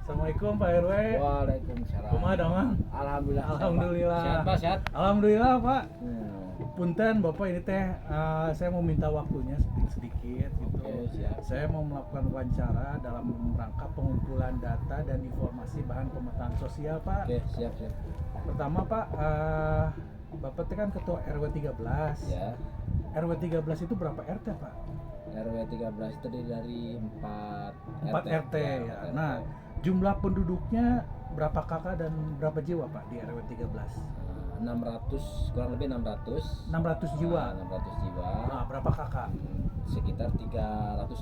Assalamualaikum Pak RW. Waalaikumsalam. Kumaha damang? Alhamdulillah. Alhamdulillah. Sehat Pak, sehat. Alhamdulillah Pak. Hmm. Punten Bapak ini teh saya mau minta waktunya sedikit gitu. Oke, siap. Saya mau melakukan wawancara dalam rangka pengumpulan data dan informasi bahan pemetaan sosial Pak. Oke, siap. Pertama Pak, Bapak teh kan ketua RW 13. Ya. RW 13 itu berapa RT Pak? RW 13 terdiri dari 4 4 RT ya. RT. Nah, jumlah penduduknya berapa kakak dan berapa jiwa Pak di RW 13? 600, kurang lebih 600. 600 jiwa. 600 jiwa. Nah, berapa kakak? Sekitar 350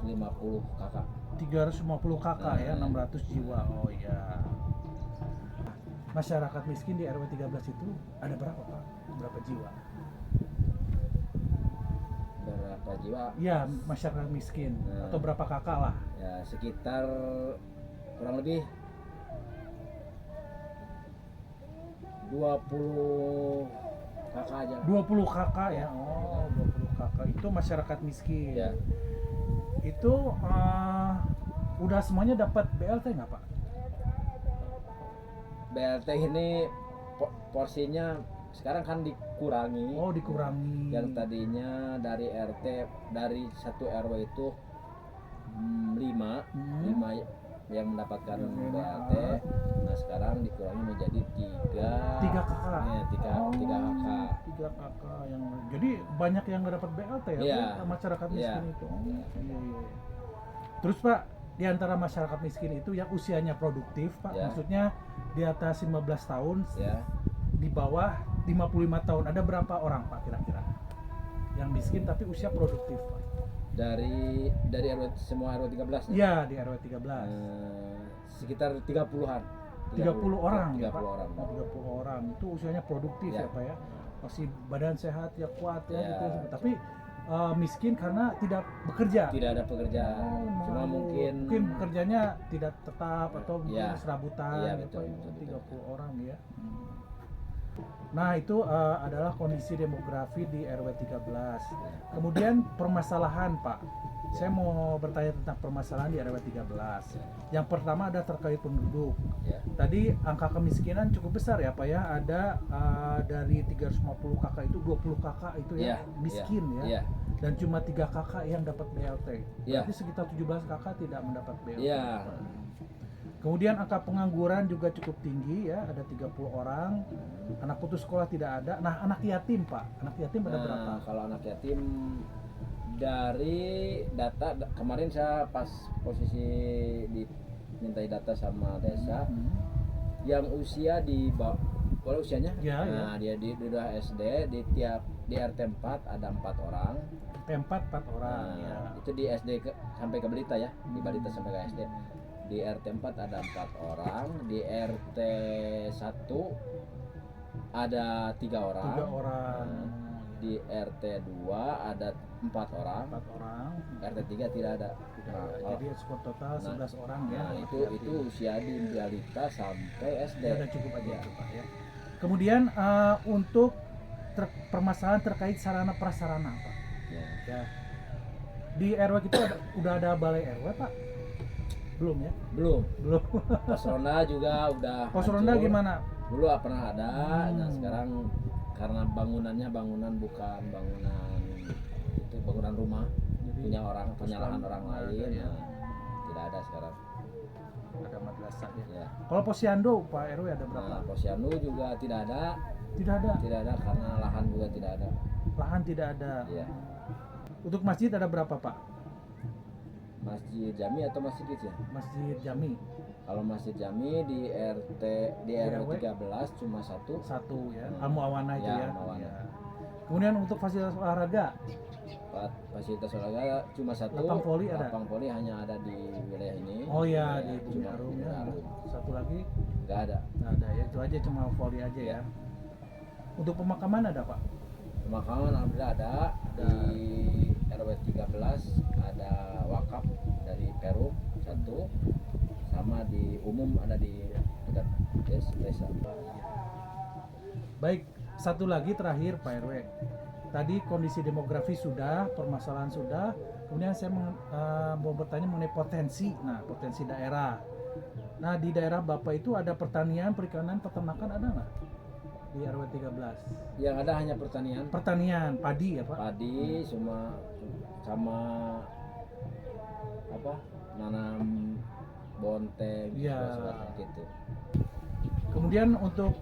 kakak. 350 kakak ya, Nah. 600 jiwa. Oh iya. Masyarakat miskin di RW 13 itu ada berapa Pak? Berapa jiwa? Berapa jiwa? Iya, masyarakat miskin. Nah. Atau berapa kakak lah? Ya, sekitar kurang lebih 20 kakak aja. 20 kakak ya. Oh, 20 kakak. Itu masyarakat miskin. Ya. Itu udah semuanya dapat BLT nggak Pak? BLT ini porsinya sekarang kan dikurangi. Oh, dikurangi. Yang tadinya dari RT dari satu RW itu 5 yang mendapatkan BLT. Nah, sekarang dikurangi menjadi 3 kakak. Ya, 3 kakak. 3 kakak yang jadi banyak yang nggak dapat BLT ya, Iya. Pak, masyarakat miskin Iya. itu. Oh, iya. Terus Pak, di antara masyarakat miskin itu yang usianya produktif Pak, Ya. maksudnya di atas 15 tahun, Ya. di bawah 55 tahun, ada berapa orang Pak kira-kira yang miskin tapi usia produktif Pak? Dari RW semua RW 13 ya? Iya, di RW 13. Sekitar 30-an. 30 orang ya 30 Pak? orang. 30 orang itu usianya produktif Ya. ya Pak ya, masih badan sehat ya, kuat ya, Ya. gitu. Tapi miskin karena tidak bekerja. Tidak ada pekerjaan. Oh, Cuma malu. mungkin bekerjanya tidak tetap atau mungkin Ya. serabutan Iya, ya, betul, Pak. betul. 30 orang ya. Nah, itu adalah kondisi demografi di RW 13. Kemudian permasalahan Pak, saya mau bertanya tentang permasalahan di RW 13. Yang pertama ada terkait penduduk. ya. Tadi angka kemiskinan cukup besar ya Pak ya, ada dari 350 kakak itu 20 kakak itu ya Iya, miskin iya, ya. iya. Dan cuma 3 kakak yang dapat BLT. Iya. Berarti sekitar 17 kakak tidak mendapat BLT. Iya. Kemudian angka pengangguran juga cukup tinggi ya, ada 30 orang. Anak putus sekolah tidak ada. Nah, anak yatim Pak, anak yatim ada berapa? Nah, kalau anak yatim dari data kemarin saya pas posisi dimintai data sama desa yang usia di kalau usianya Ya, nah dia di udah SD di RT 4 ada 4 orang. T4 4 orang Nah, ya. itu di SD sampai ke Balita ya, di Balita sampai ke SD. Di RT 4 ada 4 orang, di RT 1 ada 3 orang. 3 orang. Di RT 2 ada 4 orang. 4 orang. RT 3 tidak ada. Tidak ada. Jadi skor total 11 orang ya. Nah, itu usia di balita sampai SD. Ya, udah cukup aja Ya. itu Pak ya. Kemudian untuk permasalahan terkait sarana prasarana Pak. Ya. Ya. Di RW kita udah ada balai RW Pak? Belum ya? Belum. Belum. Pos ronda juga udah Pos ronda hancur. gimana? Dulu pernah ada. Nah, sekarang karena bangunannya bukan bangunan itu bangunan rumah, Jadi, punya lahan orang lain. ya. Nah, tidak ada sekarang. Ada madrasah ya. Ya. Kalau posyandu Pak RW ada berapa? Nah, posyandu juga tidak ada. Tidak ada. Tidak ada karena lahan juga tidak ada. Lahan tidak ada. Ya. Untuk masjid ada berapa Pak? Masjid Jami atau Masjid Kids ya? Masjid Jami Kalau Masjid Jami di RW 13 cuma satu. ya. Al-Muawana itu ya. Ya, Al-Muawana. Ya. Kemudian untuk fasilitas olahraga Fasilitas olahraga cuma satu. Lapang voli ada? Lapang voli hanya ada di wilayah ini. Oh ya, Ya, di Bumi cuma Arum di ya. Bumi Arum. Satu lagi Nggak ada. nggak ada ya. Itu aja cuma voli aja ya. Untuk pemakaman ada Pak? Pemakaman alhamdulillah ada di RW 13 ada wakaf dari Peru satu, sama di umum ada di dekat desa. Baik, satu lagi terakhir Pak RW. Tadi kondisi demografi sudah, permasalahan sudah. Kemudian saya mau bertanya mengenai potensi. Nah, potensi daerah. Nah, di daerah Bapak itu ada pertanian, perikanan, peternakan ada nggak di RW 13? Yang ada hanya pertanian, Pertanian, padi ya Pak? padi, sama apa? Nanam bonteng, Iya. sebatas gitu. Kemudian untuk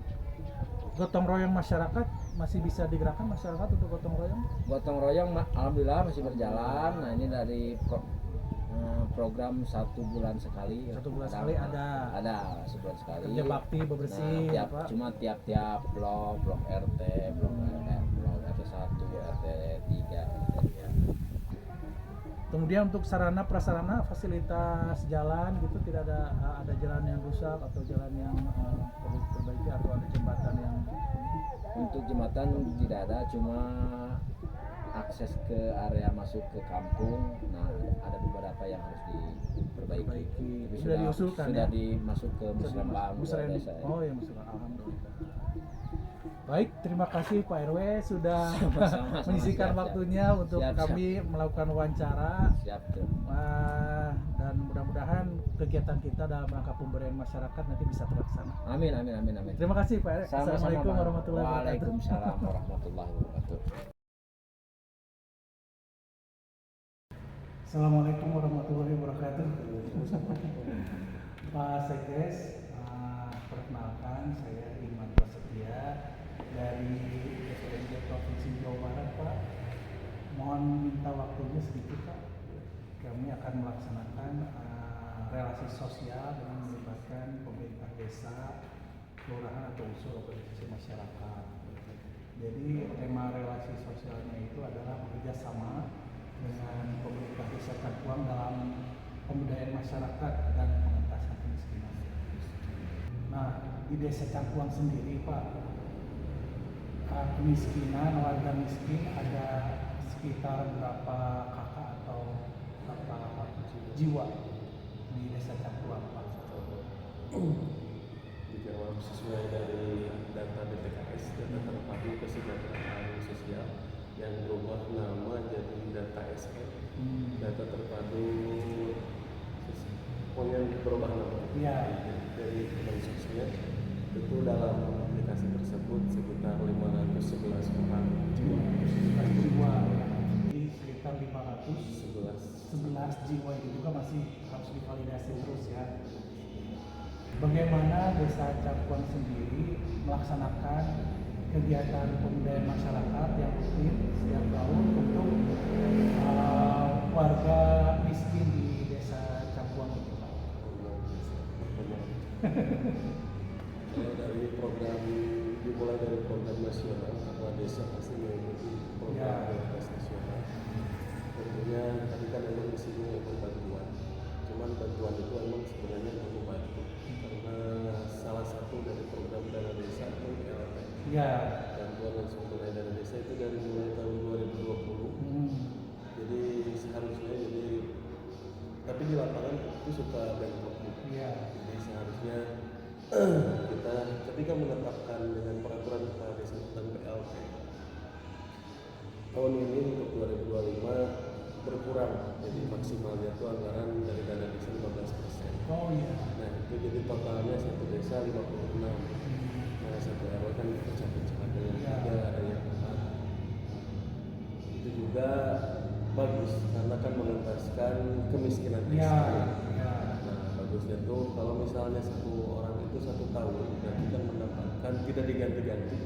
gotong royong masyarakat masih bisa digerakkan masyarakat untuk gotong royong? Gotong royong alhamdulillah masih berjalan. Nah, ini dari program 1 bulan sekali. 1 bulan sekali ada sebulan sekali. kerja bakti bebersih Nah, Pak. cuma tiap blok RT, blok RT 1, RT 3, RT 2. Kemudian untuk sarana prasarana fasilitas jalan gitu tidak ada jalan yang rusak atau jalan yang perlu diperbaiki atau ada jembatan yang Untuk jembatan tidak ada, cuma akses ke area masuk ke kampung. Nah, ada beberapa yang harus diperbaiki. perbaiki. Tapi Sudah diusulkan sudah ya? dimasuk ke musrembang desa. Oh ya musrembang, alhamdulillah. Baik, terima kasih Pak RW sudah Sama-sama, menyisihkan siap. waktunya untuk Siap. kami melakukan wawancara. Siap tuh. Dan mudah-mudahan kegiatan kita dalam rangka pemberdayaan masyarakat nanti bisa terlaksana. Amin. Terima kasih Pak RW. Sama-sama, Assalamualaikum Pak. warahmatullahi wabarakatuh. Waalaikumsalam warahmatullahi wabarakatuh. Assalamualaikum warahmatullahi wabarakatuh. Pak Sekdes, perkenalkan saya Iman Prasetya dari DPRD Provinsi Jawa Barat Pak. Mohon minta waktunya sedikit Pak. Kami akan melaksanakan relasi sosial dengan melibatkan pemerintah desa, kelurahan atau unsur organisasi masyarakat. Jadi tema relasi sosialnya itu adalah bekerja sama dengan pemerintah desa Cangkuang dalam pemberdayaan masyarakat dan pengentasan kemiskinan. Nah, di desa Cangkuang sendiri Pak, kemiskinan warga miskin ada sekitar berapa kakak atau berapa jiwa di desa Cangkuang Pak? Dijawab sesuai dari data DTKS, data terpadu kesejahteraan sosial yang berubah nama jadi data SM, data terpadu yang berubah nama. Iya. Dari konsumsinya itu dalam aplikasi tersebut sekitar 511 orang jiwa. 11 jiwa, jadi sekitar 11 511 jiwa itu juga masih harus divalidasi terus ya. Bagaimana desa Cangkuang sendiri melaksanakan kegiatan pemberdayaan masyarakat yang rutin setiap tahun untuk warga miskin di desa Cangkuang itu Pak? Kalau dari program dimulai dari program nasional, karena desa pasti mengikuti program prioritas nasional. Tentunya tadi kan memang di sini memang bantuan, cuman bantuan itu memang sebenarnya perlu bantu karena salah satu dari program dana desa itu BLT. Ya. Bantuan langsung tunai dana desa itu dari mulai tahun 2020. Jadi seharusnya tapi di lapangan itu suka bentrok. Iya. Jadi seharusnya kita ketika menetapkan dengan peraturan kepala desa tentang PLT tahun ini untuk 2025 berkurang, jadi maksimalnya itu anggaran dari dana desa 15%. Oh iya. Nah itu jadi totalnya satu desa 56. Nah satu RW kan pecah-pecah, ada yang 3, ada yang 4. Itu juga bagus karena kan mengentaskan kemiskinan desa. Nah bagusnya tuh kalau misalnya satu orang itu 1 tahun berarti kan mendapatkan tidak diganti-ganti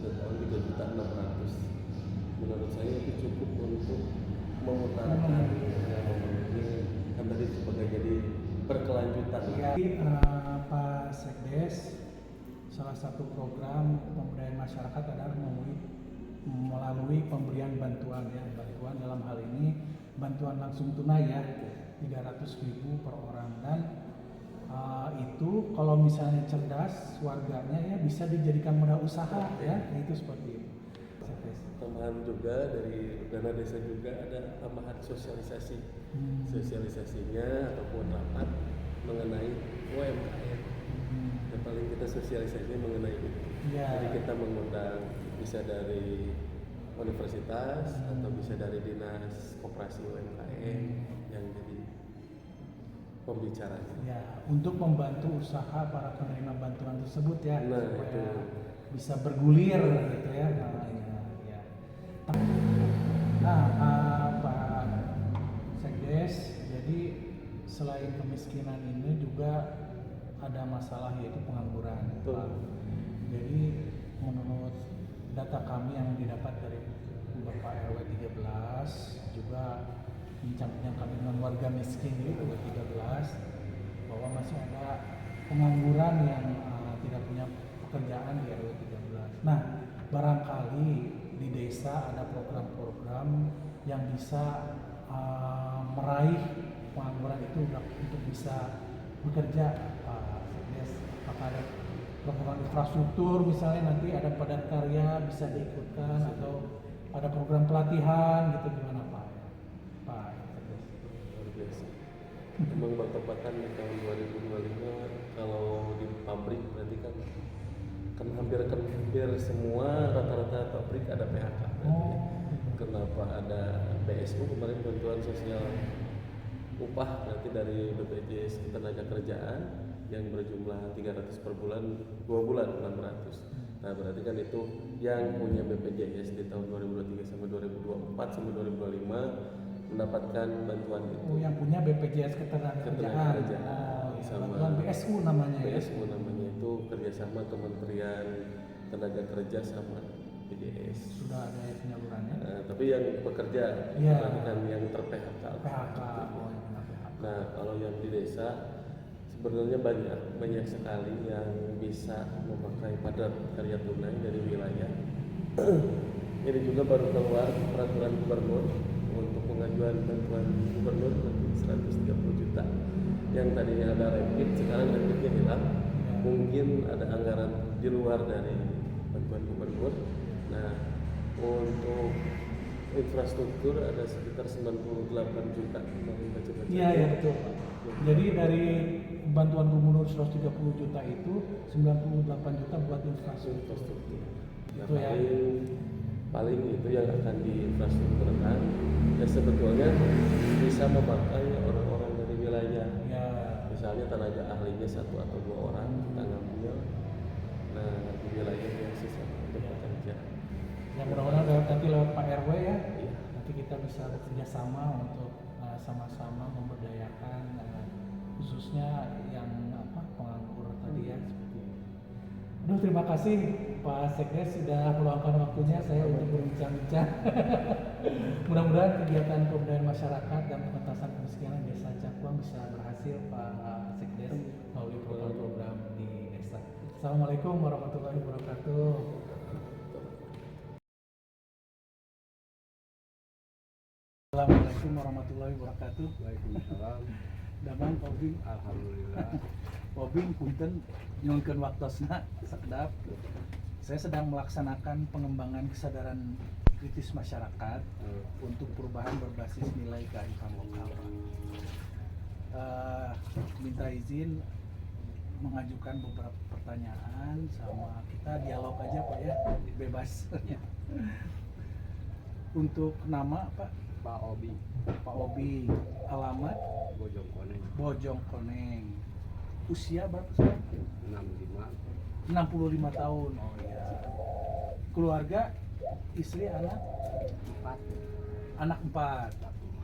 1 tahun 3.600.000. Menurut saya itu cukup untuk mengutarakan memenuhi kan tadi sebagai jadi berkelanjutan. Jadi Pak Sekdes, salah satu program pemberdayaan masyarakat adalah melalui pemberian bantuan ya, bantuan dalam hal ini bantuan langsung tunai ya, 300.000 per orang. Dan itu kalau misalnya cerdas warganya ya bisa dijadikan modal usaha ya, itu seperti itu. Tambahan juga dari dana desa juga ada tambahan sosialisasi. Sosialisasinya ataupun rapat mengenai UMKM. Yang paling kita sosialisasi mengenai itu. Jadi kita mengundang bisa dari universitas atau bisa dari dinas koperasi UMKM yang jadi pembicaranya. Ya, untuk membantu usaha para penerima bantuan tersebut ya, Nah, supaya itu. bisa bergulir gitu ya. Ya. Nah, Pak Sekdes, jadi selain kemiskinan ini juga ada masalah yaitu pengangguran. Betul. Pak. Jadi menurut data kami yang didapat dari Bapak RW 13 juga bincang-bincang kami dengan warga miskin di RW 13 bahwa masih ada pengangguran yang tidak punya pekerjaan di RW 13. Nah, barangkali di desa ada program-program yang bisa meraih pengangguran itu untuk bisa bekerja. Apakah ada program infrastruktur misalnya nanti ada padat karya bisa diikutkan atau ada program pelatihan gitu, gimana Pak? Pak Luar biasa. Memang bertepatan di tahun 2025 kalau di pabrik berarti kan hampir semua rata-rata pabrik ada PHK. Kenapa ada BSU kemarin, bantuan sosial upah nanti dari BPJS Ketenagakerjaan yang berjumlah 300 per bulan, 2 bulan 600. Nah berarti kan itu yang punya BPJS di tahun 2023 sampai 2024 sampai 2025 mendapatkan bantuan itu. Oh, yang punya BPJS Ketenagakerjaan. Sama bantuan BSU namanya ya. BSU namanya itu kerjasama Kementerian Tenaga Kerja sama BPJS. Sudah ada penyalurannya. Tapi yang pekerja, Iya. berarti kan yang ter-PHK. PHK. Oh, yang kena PHK. Nah kalau yang di desa sebenarnya banyak sekali yang bisa memakai padat karya tunai dari wilayah. Ini juga baru keluar peraturan gubernur untuk pengajuan bantuan gubernur nanti 130 juta. Yang tadinya ada rapid, sekarang rapidnya hilang. Mungkin ada anggaran di luar dari bantuan gubernur. Nah untuk infrastruktur ada sekitar 98 juta kemarin baca-baca. Iya betul Pak. Jadi dari bantuan gubernur 130 juta itu 98 juta buat infrastruktur. Nah, Itu ya. paling itu yang akan diinfrastrukturkan. Ya sebetulnya bisa memakai orang-orang dari wilayah. Ya. Misalnya tenaga ahlinya 1 atau 2 orang kita ngambil. Nah di wilayah yang sisa untuk bekerja. Ya mudah-mudahan nanti lewat Pak RW ya. Iya. Nanti kita bisa bekerja sama untuk sama-sama memberdayakan khususnya yang penganggur tadi ya, seperti itu. Aduh, terima kasih Pak Sekdes sudah meluangkan waktunya saya untuk berbincang-bincang. Mudah-mudahan kegiatan pemberdayaan masyarakat dan pengentasan kemiskinan Desa Cakuang bisa berhasil Pak Sekdes melalui program-program di desa. Assalamualaikum warahmatullahi wabarakatuh. Assalamualaikum warahmatullahi wabarakatuh. Waalaikumsalam. Damang Obing, Alhamdulillah. Obing punten nyunkeun waktosna sedap. Saya sedang melaksanakan pengembangan kesadaran kritis masyarakat untuk perubahan berbasis nilai kearifan lokal. Minta izin mengajukan beberapa pertanyaan sama kita, dialog aja Pak ya, bebas. Untuk nama Pak Obi, Pak Obi, alamat Bojongkoneng, Bojongkoneng. Usia berapa sekarang? 65. 65 tahun. Oh iya. Keluarga, istri, anak? 4. Anak 4.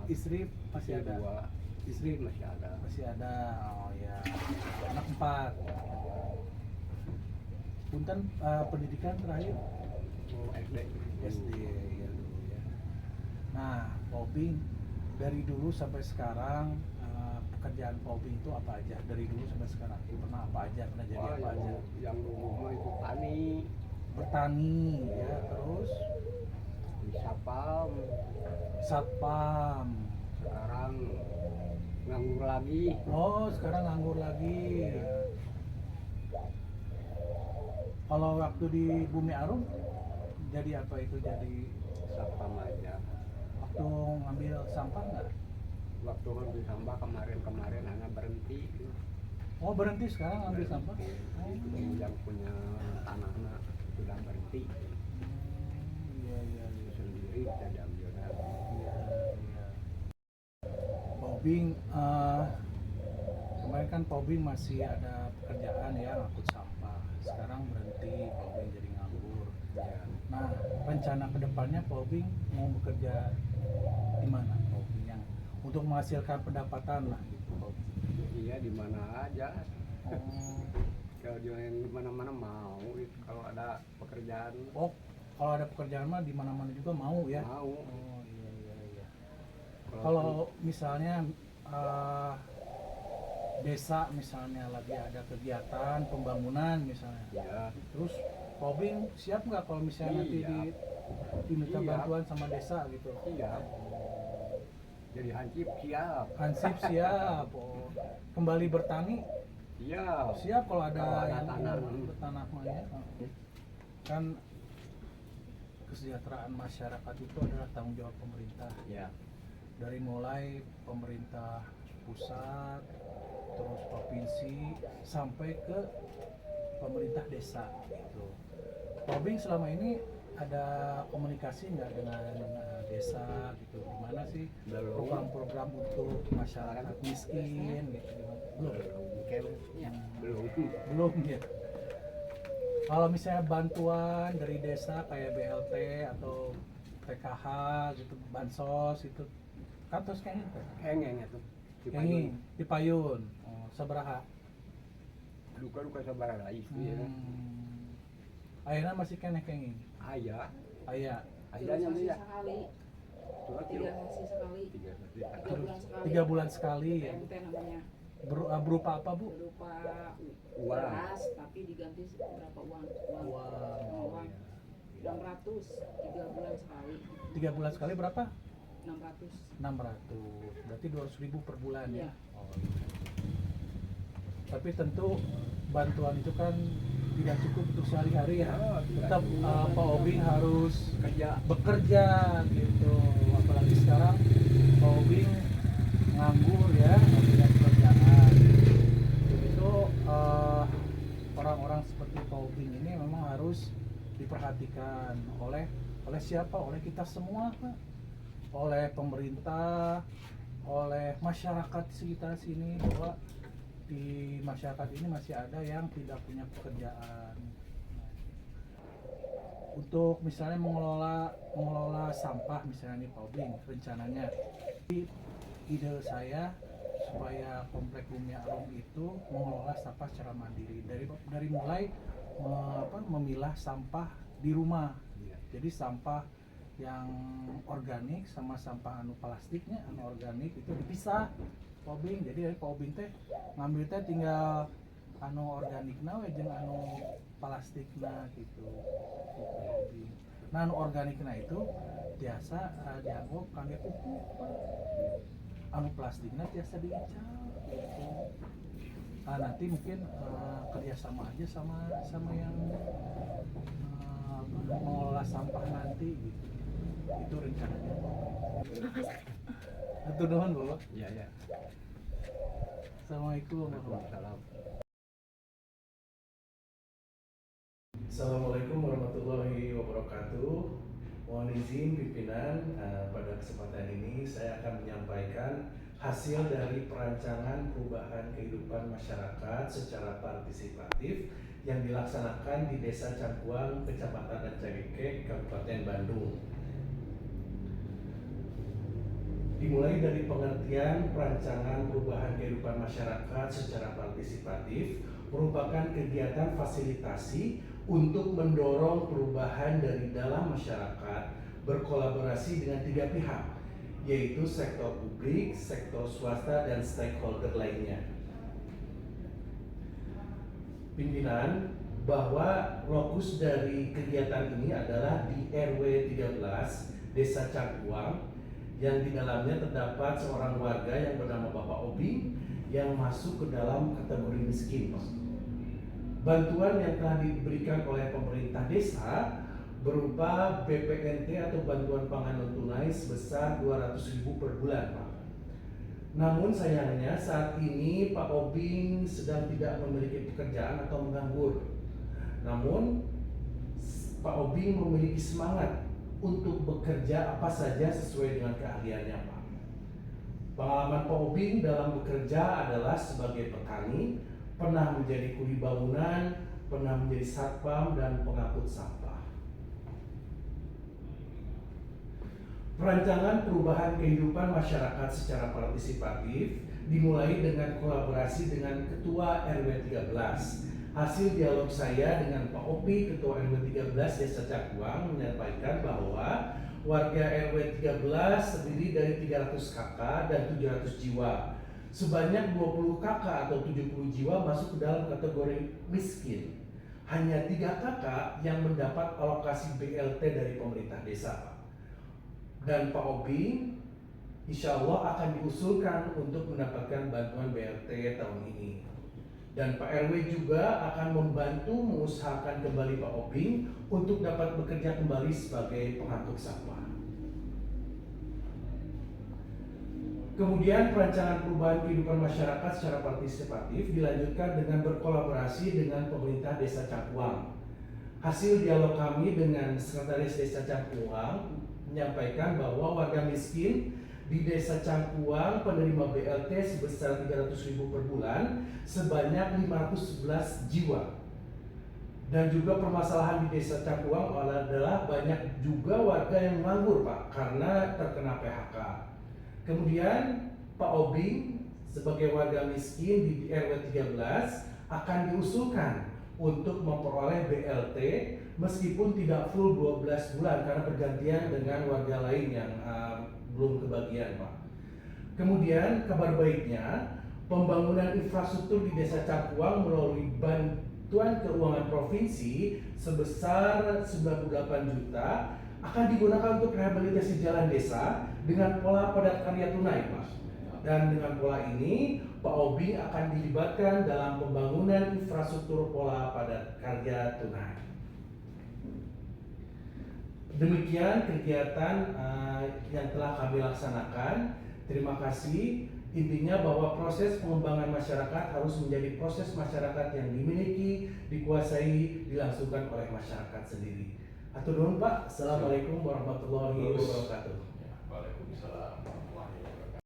Istri masih ada? 2. Istri masih ada. Masih ada. Oh iya. Anak 4. Punten pendidikan terakhir Oh, SD. SD ya dulu ya. Nah, Obing dari dulu sampai sekarang pekerjaan Obing itu apa aja? Dari dulu sampai sekarang pernah apa aja? Pernah jadi apa aja? Yang dulu mah itu tani, Bertani ya, terus di sapam. satpam. Sekarang nganggur lagi. Oh, sekarang nganggur lagi. Kalau waktu di Bumi Arum jadi apa itu? Jadi Sapam aja. waktu ngambil sampah nggak? Waktu ngambil sampah kemarin anak berhenti. Oh, berhenti sekarang ngambil sampah? Oh, Itu yang punya tanah sudah berhenti. iya. Sudah bisa diambil kan. Iya, iya. Pak Obing, kemarin kan Pak Obing masih ada pekerjaan ya ngangkut sampah. Sekarang berhenti, Pak Obing jadi nganggur. Ya. Nah, rencana kedepannya Pak Obing mau bekerja di mana Pak Obing yang untuk menghasilkan pendapatan lah gitu Pak Obing. Iya di mana aja. Oh, Kalau yang di mana-mana mau itu kalau ada pekerjaan oh, kalau ada pekerjaan mah di mana-mana juga mau ya. mau. Oh iya iya iya. Kalau misalnya desa misalnya lagi ada kegiatan pembangunan misalnya, ya terus Pak Obing siap nggak kalau misalnya nanti Iya. diminta Iya. bantuan sama desa gitu? iya jadi hansip siap. Hansip siap. Oh. Kembali bertani Iya siap kalau ada Kalau ada yang tanah. bertanah mah ya. Kan kesejahteraan masyarakat itu adalah tanggung jawab pemerintah. ya Dari mulai pemerintah pusat, terus provinsi, sampai ke pemerintah desa gitu. Pak Obing selama ini ada komunikasi nggak dengan desa gitu? Gimana sih Belum. program-program untuk masyarakat miskin gitu? Belum. belum Belum ya. Kalau misalnya bantuan dari desa kayak BLT atau PKH gitu, bansos itu, kan terus kayaknya kengeng itu kenging di Payun, oh, sabaraha. duka sabar lagi ya. Ayeuna masih kene kenging. Ayah Aya ayahnya Sasi dia sekali, cuma 3 kilo sasi sekali, 3 bulan sekali. 3 bulan sekali ya. PMT namanya, Berupa apa Bu? berupa Uang. beras tapi diganti berapa uang? Uang. 600, 3 bulan sekali. 3 bulan sekali berapa? 600. 600. Berarti 200.000 per bulan ya. Iya. Oh, iya. Tapi tentu bantuan itu kan tidak cukup untuk sehari-hari ya. Oh, tidak Tetap cukup. Pak Obing harus kerja bekerja gitu. Apalagi sekarang Pak Obing nganggur ya, nggak punya pekerjaan. Itu orang-orang seperti Pak Obing ini memang harus diperhatikan oleh siapa? Oleh kita semua, Pak. Oleh pemerintah, oleh masyarakat sekitar sini, bahwa di masyarakat ini masih ada yang tidak punya pekerjaan. Untuk misalnya mengelola sampah misalnya nih Pak Obing rencananya, ide saya supaya Komplek Bumi Arum itu mengelola sampah secara mandiri dari mulai memilah sampah di rumah. Iya. Jadi sampah yang organik sama sampah plastiknya anorganik itu dipisah Pak Obing. Jadi dari Pak Obing teh ngambil teh tinggal organikna we jeung plastikna gitu. Nah organikna itu biasa dianggap kangge pupuk Pak. Plastikna biasa diical gitu. Nah, nanti mungkin kerjasama aja sama yang mengelola sampah nanti gitu. Itu rencananya. Atur nuhun Bapak. iya ya Assalamualaikum warahmatullahi Waalaikumsalam. Assalamualaikum warahmatullahi wabarakatuh. Mohon izin pimpinan, pada kesempatan ini saya akan menyampaikan hasil dari perancangan perubahan kehidupan masyarakat secara partisipatif yang dilaksanakan di Desa Cangkuang, Kecamatan Rancagekek, Kabupaten Bandung. Dimulai dari pengertian perancangan perubahan kehidupan masyarakat secara partisipatif merupakan kegiatan fasilitasi untuk mendorong perubahan dari dalam masyarakat berkolaborasi dengan 3 pihak, yaitu sektor publik, sektor swasta, dan stakeholder lainnya. Pimpinan, bahwa lokus dari kegiatan ini adalah di RW 13 Desa Cangkuang, yang di dalamnya terdapat seorang warga yang bernama Bapak Obing yang masuk ke dalam kategori miskin. Bantuan yang telah diberikan oleh pemerintah desa berupa BPNT atau bantuan pangan non tunai sebesar 200.000 per bulan, Pak. Namun sayangnya saat ini Pak Obing sedang tidak memiliki pekerjaan atau menganggur. Namun Pak Obing memiliki semangat untuk bekerja apa saja sesuai dengan keahliannya, Pak. Pengalaman Pak Obing dalam bekerja adalah sebagai petani, pernah menjadi kuli bangunan, pernah menjadi satpam dan pengangkut sampah. Perancangan perubahan kehidupan masyarakat secara partisipatif dimulai dengan kolaborasi dengan Ketua RW 13. Hasil dialog saya dengan Pak Opi, Ketua RW 13 Desa Cakuang, menyampaikan bahwa warga RW 13 terdiri dari 300 kakak dan 700 jiwa. Sebanyak 20 kakak atau 70 jiwa masuk ke dalam kategori miskin. Hanya 3 kakak yang mendapat alokasi BLT dari pemerintah desa, Pak. Dan Pak Obing insya Allah akan diusulkan untuk mendapatkan bantuan BLT tahun ini. Dan Pak RW juga akan membantu mengusahakan kembali Pak Obing untuk dapat bekerja kembali sebagai pengangkut sampah. Kemudian perancangan perubahan kehidupan masyarakat secara partisipatif dilanjutkan dengan berkolaborasi dengan pemerintah Desa Cakuang. Hasil dialog kami dengan Sekretaris Desa Cakuang menyampaikan bahwa warga miskin di Desa Cakuang penerima BLT sebesar 300.000 per bulan sebanyak 511 jiwa. Dan juga permasalahan di Desa Cakuang adalah banyak juga warga yang nganggur, Pak, karena terkena PHK. Kemudian Pak Obing sebagai warga miskin di RW 13 akan diusulkan untuk memperoleh BLT meskipun tidak full 12 bulan karena bergantian dengan warga lain yang belum kebagian, Pak. Kemudian kabar baiknya, pembangunan infrastruktur di Desa Cakuang melalui bantuan keuangan provinsi sebesar 98 juta akan digunakan untuk rehabilitasi jalan desa dengan pola padat karya tunai, Pak. Dan dengan pola ini, Pak Obing akan dilibatkan dalam pembangunan infrastruktur pola padat karya tunai. Demikian kegiatan yang telah kami laksanakan. Terima kasih. Intinya bahwa proses pengembangan masyarakat harus menjadi proses masyarakat yang dimiliki, dikuasai, dilangsungkan oleh masyarakat sendiri. Atur nuhun, Pak. Assalamualaikum warahmatullahi wabarakatuh. Waalaikumsalam warahmatullahi wabarakatuh.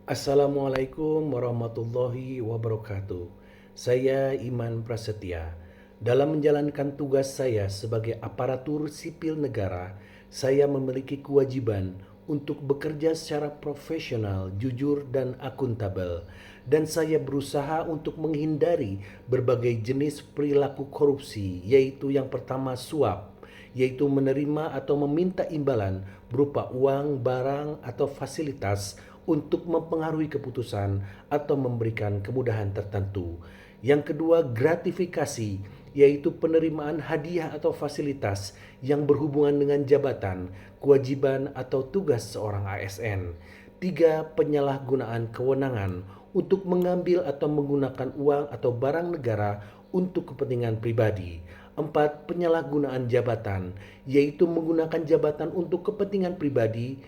Assalamualaikum warahmatullahi wabarakatuh. Saya Iman Prasetya. Dalam menjalankan tugas saya sebagai aparatur sipil negara, saya memiliki kewajiban untuk bekerja secara profesional, jujur, dan akuntabel. Dan saya berusaha untuk menghindari berbagai jenis perilaku korupsi, yaitu yang pertama suap, yaitu menerima atau meminta imbalan berupa uang, barang, atau fasilitas untuk mempengaruhi keputusan atau memberikan kemudahan tertentu. Yang kedua, gratifikasi, yaitu penerimaan hadiah atau fasilitas yang berhubungan dengan jabatan, kewajiban, atau tugas seorang ASN. 3. Penyalahgunaan kewenangan untuk mengambil atau menggunakan uang atau barang negara untuk kepentingan pribadi. 4. Penyalahgunaan jabatan, yaitu menggunakan jabatan untuk kepentingan pribadi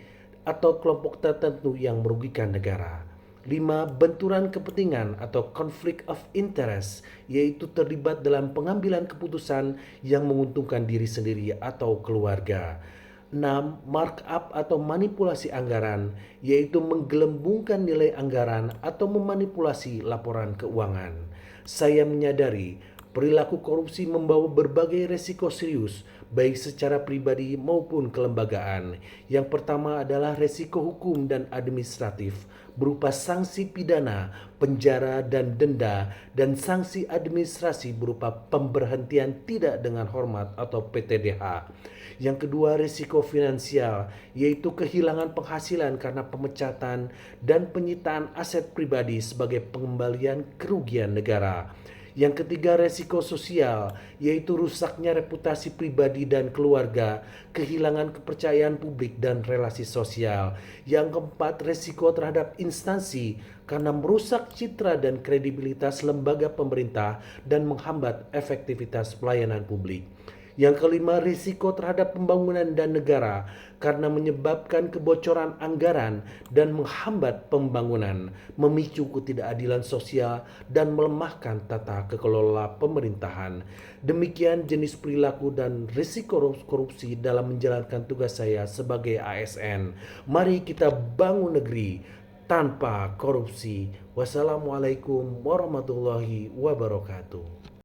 atau kelompok tertentu yang merugikan negara. 5. Benturan kepentingan atau conflict of interest, yaitu terlibat dalam pengambilan keputusan yang menguntungkan diri sendiri atau keluarga. 6. Markup atau manipulasi anggaran, yaitu menggelembungkan nilai anggaran atau memanipulasi laporan keuangan. Saya menyadari perilaku korupsi membawa berbagai resiko serius, baik secara pribadi maupun kelembagaan. Yang pertama adalah resiko hukum dan administratif, berupa sanksi pidana, penjara dan denda, dan sanksi administrasi berupa pemberhentian tidak dengan hormat atau PTDH. Yang kedua, risiko finansial, yaitu kehilangan penghasilan karena pemecatan dan penyitaan aset pribadi sebagai pengembalian kerugian negara. Yang ketiga, resiko sosial, yaitu rusaknya reputasi pribadi dan keluarga, kehilangan kepercayaan publik dan relasi sosial. Yang keempat, resiko terhadap instansi karena merusak citra dan kredibilitas lembaga pemerintah dan menghambat efektivitas pelayanan publik. Yang kelima, risiko terhadap pembangunan dan negara karena menyebabkan kebocoran anggaran dan menghambat pembangunan, memicu ketidakadilan sosial dan melemahkan tata kelola pemerintahan. Demikian jenis perilaku dan risiko korupsi dalam menjalankan tugas saya sebagai ASN. Mari kita bangun negeri tanpa korupsi. Wassalamualaikum warahmatullahi wabarakatuh.